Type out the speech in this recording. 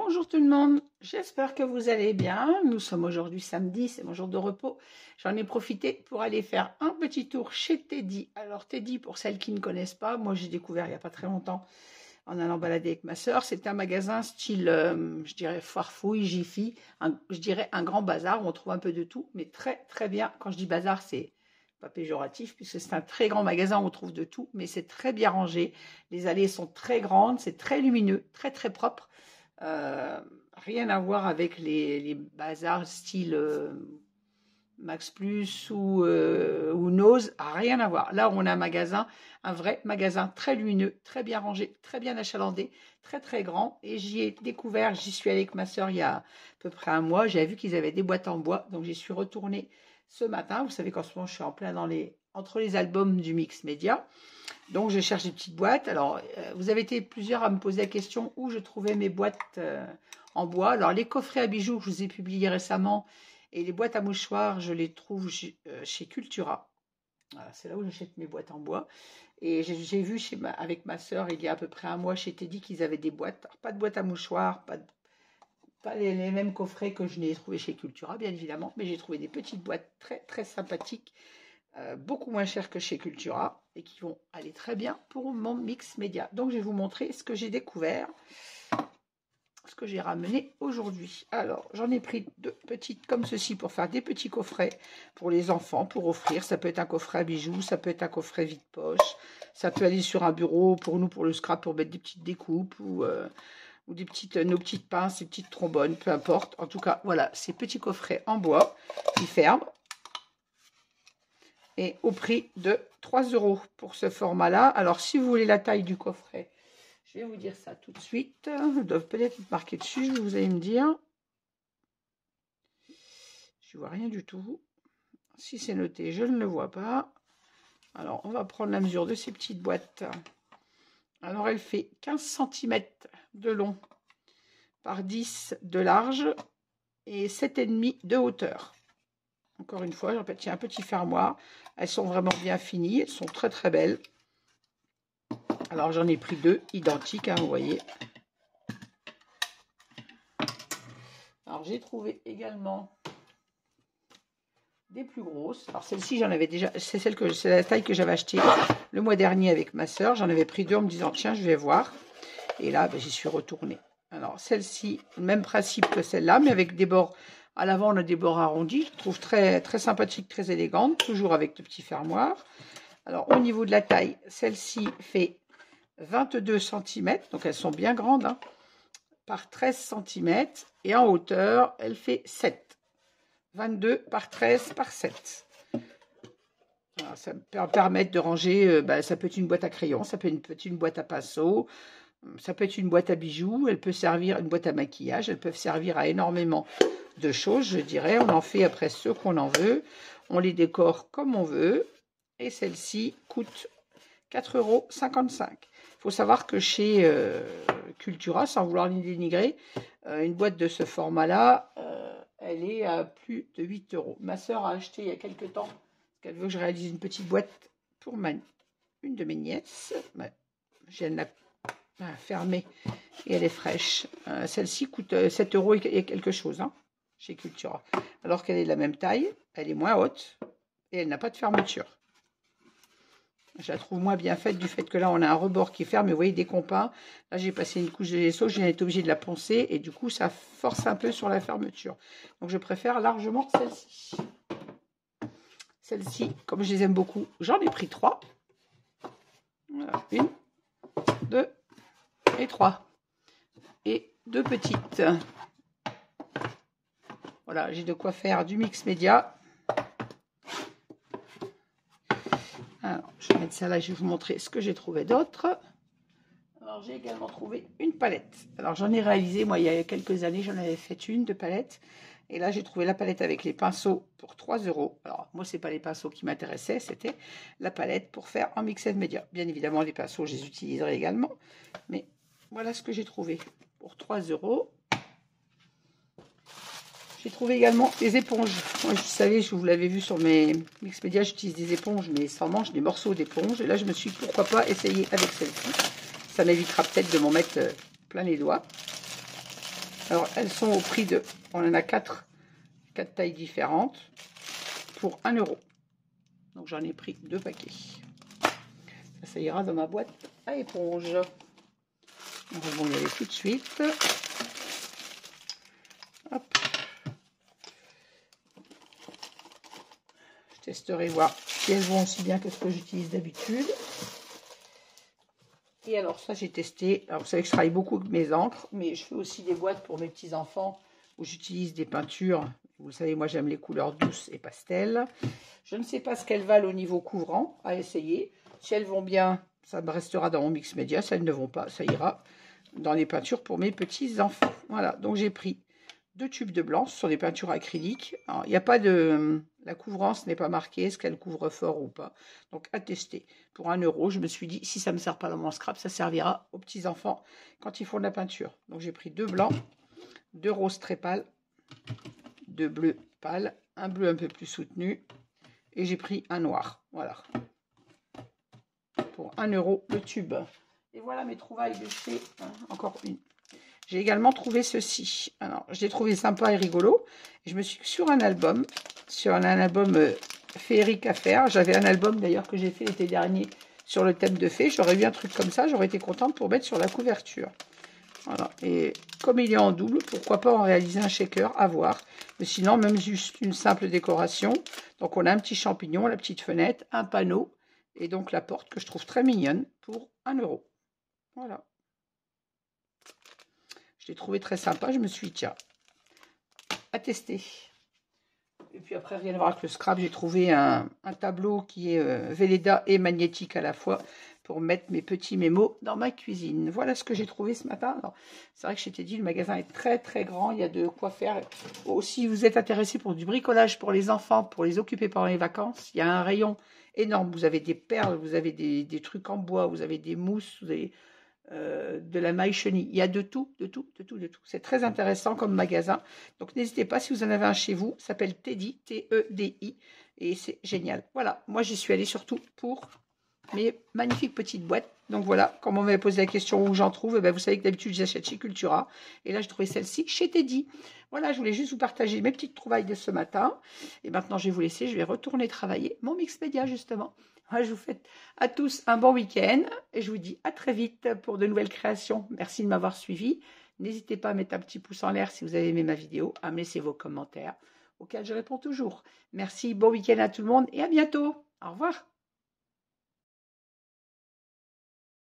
Bonjour tout le monde, j'espère que vous allez bien. Nous sommes aujourd'hui samedi, c'est mon jour de repos. J'en ai profité pour aller faire un petit tour chez Teddy. Alors Teddy, pour celles qui ne connaissent pas, moi j'ai découvert il n'y a pas très longtemps en allant balader avec ma sœur. C'est un magasin style, je dirais Farfouille, Jiffy, je dirais un grand bazar où on trouve un peu de tout, mais très très bien. Quand je dis bazar, c'est pas péjoratif puisque c'est un très grand magasin où on trouve de tout, mais c'est très bien rangé. Les allées sont très grandes, c'est très lumineux, très très propre. Rien à voir avec les bazars style Max Plus ou Nose, rien à voir. Là, on a un magasin, un vrai magasin très lumineux, très bien rangé, très bien achalandé, très très grand. Et j'y ai découvert, j'y suis allée avec ma soeur il y a à peu près un mois. J'avais vu qu'ils avaient des boîtes en bois, donc j'y suis retournée ce matin. Vous savez qu'en ce moment, je suis en plein entre les albums du Mix Média. Donc, je cherche des petites boîtes. Alors, vous avez été plusieurs à me poser la question où je trouvais mes boîtes en bois. Alors, les coffrets à bijoux que je vous ai publiés récemment et les boîtes à mouchoirs, je les trouve chez Cultura. Voilà, c'est là où j'achète mes boîtes en bois. Et j'ai vu avec ma soeur, il y a à peu près un mois, chez Teddy, qu'ils avaient des boîtes. Alors, pas de boîtes à mouchoirs, pas les mêmes coffrets que je n'ai trouvé chez Cultura, bien évidemment. Mais j'ai trouvé des petites boîtes très, très sympathiques. Beaucoup moins cher que chez Cultura et qui vont aller très bien pour mon mix média. Donc, je vais vous montrer ce que j'ai découvert, ce que j'ai ramené aujourd'hui. Alors, j'en ai pris deux petites comme ceci pour faire des petits coffrets pour les enfants, pour offrir. Ça peut être un coffret à bijoux, ça peut être un coffret vide-poche, ça peut aller sur un bureau pour nous, pour le scrap, pour mettre des petites découpes ou nos petites pinces, des petites trombones, peu importe. En tout cas, voilà, ces petits coffrets en bois qui ferment. Et au prix de 3 € pour ce format-là. Alors, si vous voulez la taille du coffret, je vais vous dire ça tout de suite. Ils doivent peut-être être marqués dessus, vous allez me dire. Je ne vois rien du tout. Si c'est noté, je ne le vois pas. Alors, on va prendre la mesure de ces petites boîtes. Alors, elle fait 15 cm de long par 10 de large et 7,5 de hauteur. Encore une fois, je répète, il y a un petit fermoir. Elles sont vraiment bien finies. Elles sont très très belles. Alors, j'en ai pris deux identiques, hein, vous voyez. Alors, j'ai trouvé également des plus grosses. Alors, celle-ci, j'en avais déjà. C'est la taille que j'avais achetée le mois dernier avec ma soeur. J'en avais pris deux en me disant, tiens, je vais voir. Et là, j'y suis retournée. Alors, celle-ci, même principe que celle-là, mais avec des bords. À l'avant, on a des bords arrondis. Je trouve très, très sympathique, très élégante. Toujours avec le petit fermoir. Alors, au niveau de la taille, celle-ci fait 22 cm. Donc, elles sont bien grandes. Hein, par 13 cm. Et en hauteur, elle fait 7. 22 par 13 par 7. Alors, ça me permet de ranger. Ça peut être une boîte à crayons. Ça peut être une boîte à pinceau. Ça peut être une boîte à bijoux. Elle peut servir une boîte à maquillage. Elles peuvent servir à énormément de choses, je dirais. On en fait après ce qu'on en veut. On les décore comme on veut. Et celle-ci coûte 4,55 €. Il faut savoir que chez Cultura, sans vouloir les dénigrer, une boîte de ce format-là, elle est à plus de 8 €. Ma soeur a acheté il y a quelques temps, parce qu'elle veut que je réalise une petite boîte pour une de mes nièces. Je viens de la fermer et elle est fraîche. Celle-ci coûte 7 € et quelque chose, hein, chez Cultura. Alors qu'elle est de la même taille, elle est moins haute et elle n'a pas de fermeture. Je la trouve moins bien faite du fait que là, on a un rebord qui ferme. Mais vous voyez, dès qu'on peint, là, j'ai passé une couche de gesso. J'ai été obligée de la poncer. Et du coup, ça force un peu sur la fermeture. Donc, je préfère largement celle-ci. Celle-ci, comme je les aime beaucoup, j'en ai pris 3. Voilà, 1, 2 et 3. Et 2 petites. Voilà, j'ai de quoi faire du mix média. Alors, je vais mettre ça là, je vais vous montrer ce que j'ai trouvé d'autre. Alors, j'ai également trouvé une palette. Alors, j'en ai réalisé, moi, il y a quelques années, j'en avais fait une de palette. Et là, j'ai trouvé la palette avec les pinceaux pour 3 €. Alors, moi, ce n'est pas les pinceaux qui m'intéressaient, c'était la palette pour faire en mixed média. Bien évidemment, les pinceaux, je les utiliserai également. Mais voilà ce que j'ai trouvé pour 3 €. J'ai trouvé également des éponges. Moi, vous savez, je vous l'avais vu sur mes mix média, j'utilise des éponges, mais sans manche, des morceaux d'éponge. Et là, je me suis dit, pourquoi pas essayer avec celle-ci. Ça m'évitera peut-être de m'en mettre plein les doigts. Alors, elles sont au prix de... On en a 4 tailles différentes pour 1 €. Donc, j'en ai pris 2 paquets. Ça ira dans ma boîte à éponge. Donc, on va y aller tout de suite. Hop. Je testerai voir si elles vont aussi bien que ce que j'utilise d'habitude. Et alors ça j'ai testé, alors vous savez que je travaille beaucoup avec mes encres, mais je fais aussi des boîtes pour mes petits enfants où j'utilise des peintures. Vous savez, moi j'aime les couleurs douces et pastel. Je ne sais pas ce qu'elles valent au niveau couvrant, à essayer. Si elles vont bien, ça me restera dans mon mix média. Si elles ne vont pas, ça ira dans les peintures pour mes petits enfants. Voilà, donc j'ai pris 2 tubes de blanc, ce sont des peintures acryliques. Alors, il n'y a pas de... La couvrance n'est pas marquée, est-ce qu'elle couvre fort ou pas. Donc à tester. Pour 1 €, je me suis dit, si ça ne me sert pas dans mon scrap, ça servira aux petits-enfants quand ils font de la peinture. Donc j'ai pris 2 blancs, 2 roses très pâles, 2 bleus pâles, un bleu un peu plus soutenu, et j'ai pris un noir. Voilà. Pour 1 € le tube. Et voilà mes trouvailles de chez... encore une. J'ai également trouvé ceci. Alors, je l'ai trouvé sympa et rigolo. Et je me suis sur un album féerique à faire. J'avais un album d'ailleurs que j'ai fait l'été dernier sur le thème de fées. J'aurais eu un truc comme ça, j'aurais été contente pour mettre sur la couverture. Voilà. Et comme il est en double, pourquoi pas en réaliser un shaker à voir. Mais sinon, même juste une simple décoration. Donc, on a un petit champignon, la petite fenêtre, un panneau et donc la porte que je trouve très mignonne pour 1 €. Voilà. Je l'ai trouvé très sympa. Je me suis dit, tiens, à tester. Et puis après, rien à voir avec le scrap, j'ai trouvé un tableau qui est Velleda et magnétique à la fois pour mettre mes petits mémos dans ma cuisine. Voilà ce que j'ai trouvé ce matin. C'est vrai que je t'ai dit, le magasin est très très grand, il y a de quoi faire. Si vous êtes intéressé pour du bricolage pour les enfants, pour les occuper pendant les vacances, il y a un rayon énorme. Vous avez des perles, vous avez des trucs en bois, vous avez des mousses, vous avez... de la maille chenille. Il y a de tout, de tout, de tout, de tout. C'est très intéressant comme magasin. Donc, n'hésitez pas si vous en avez un chez vous. Ça s'appelle Teddy, T-E-D-I. Et c'est génial. Voilà, moi, j'y suis allée surtout pour mes magnifiques petites boîtes. Donc, voilà, comme on m'avait posé la question où j'en trouve, eh ben, vous savez que d'habitude, j'achète chez Cultura. Et là, j'ai trouvé celle-ci chez Teddy. Voilà, je voulais juste vous partager mes petites trouvailles de ce matin. Et maintenant, je vais vous laisser. Je vais retourner travailler mon mix média, justement. Je vous souhaite à tous un bon week-end et je vous dis à très vite pour de nouvelles créations. Merci de m'avoir suivi. N'hésitez pas à mettre un petit pouce en l'air si vous avez aimé ma vidéo, à me laisser vos commentaires auxquels je réponds toujours. Merci, bon week-end à tout le monde et à bientôt. Au revoir.